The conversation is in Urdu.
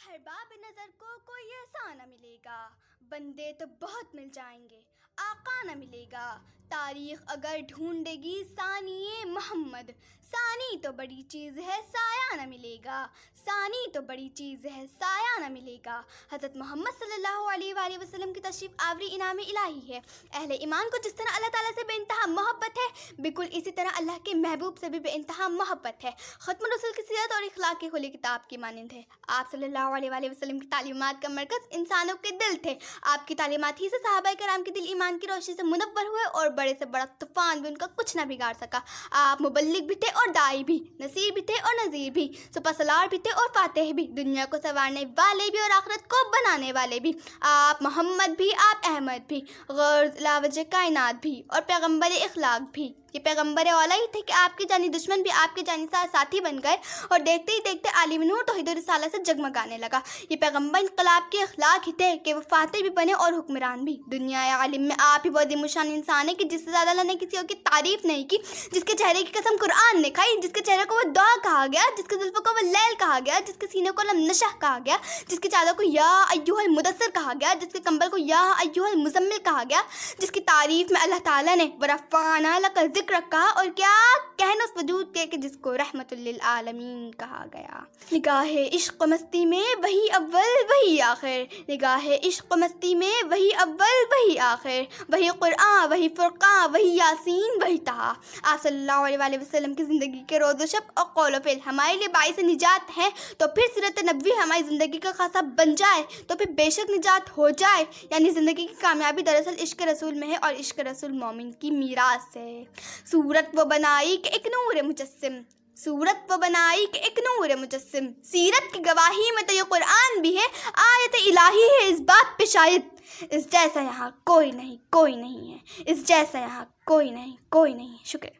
ہر باب نظر کو کوئی ایسا نہ ملے گا، بندے تو بہت مل جائیں گے، آقا نہ ملے گا۔ تاریخ اگر ڈھونڈے گی ثانی محمد، ثانی تو بڑی چیز ہے سایہ نہ ملے گا، ثانی تو بڑی چیز ہے سایہ نہ ملے گا۔ حضرت محمد صلی اللہ علیہ وآلہ وسلم کی تشریف آوری انعام الہی ہے۔ اہل ایمان کو جس طرح اللہ تعالیٰ سے بے انتہا محبت ہے، بالکل اسی طرح اللہ کے محبوب سے بھی بے انتہا محبت ہے۔ ختم الرسول کی سیرت اور اخلاق کی کھلی کتاب کی مانند ہے۔ آپ صلی اللہ علیہ وآلہ وسلم کی تعلیمات کا مرکز انسانوں کے دل تھے۔ آپ کی تعلیمات ہی سے صحابہ کرام کے دل ایمان کی روشنی سے منور ہوئے اور بڑے سے بڑا طوفان بھی ان کا کچھ نہ بگاڑ سکا۔ آپ مبلغ بھی تھے اور داعی بھی، نصیر بھی تھے اور نذیر بھی، سپہ سالار بھی تھے اور فاتح بھی، دنیا کو سنوارنے والے بھی اور آخرت کو بنانے والے بھی۔ آپ محمد بھی، آپ احمد بھی، غرض لاوجہ کائنات بھی اور پیغمبر اخلاق بھی۔ یہ پیغمبر اولا ہی تھے کہ آپ کے جانی دشمن بھی آپ کے جانی ساتھی بن گئے اور دیکھتے ہی دیکھتے عالم نور توحید و رسالت سے جگمگانے لگا۔ یہ پیغمبر انقلاب کے اخلاق ہی تھے کہ وہ فاتح بھی بنے اور حکمران بھی۔ دنیا عالم میں آپ ہی وہ عظیم الشان انسان ہے کہ جس سے زیادہ اللہ نے کسی اور کی تعریف نہیں کی، جس کے چہرے کی قسم قرآن نے کھائی، جس کے چہرے کو وہ دعا کہا گیا، جس کے زلفوں کو وہ لیل کہا گیا، جس کے سینے کو لم نشہ کہا گیا، جس کی چادر کو یا ایھا المدثر کہا گیا، جس کے کمبل کو یا ایھا المزمل کہا گیا، جس کی تعریف میں اللہ تعالیٰ نے ورفعنا لک ذکرک کہا، اور کیا کہنا اس وجود کے کہ جس کو رحمت للعالمین کہا گیا۔ نگاہ عشق و مستی میں وہی اول وہی آخر، نگاہ عشق و مستی میں وہی اول وہی آخر، وہی قرآن وہی فرقان وہی یاسین وہی طہا۔ آپ صلی اللہ علیہ وآلہ وسلم کی زندگی کے روز و شب اور قول و فعل ہمارے لیے باعث نجات ہے، تو پھر سیرت نبوی ہماری زندگی کا خاصہ بن جائے تو پھر بے شک نجات ہو جائے۔ یعنی زندگی کی کامیابی دراصل عشق رسول میں ہے اور عشق رسول مومن کی میراث ہے۔ صورت وہ بنائی کہ ایک نور مجسم، صورت وہ بنائی کہ ایک نور مجسم، سیرت کی گواہی میں تو یہ قرآن بھی ہے، آیت الہی ہے اس بات پہ شاہد، اس جیسا یہاں کوئی نہیں، کوئی نہیں ہے، اس جیسا یہاں کوئی نہیں، کوئی نہیں۔ شکریہ۔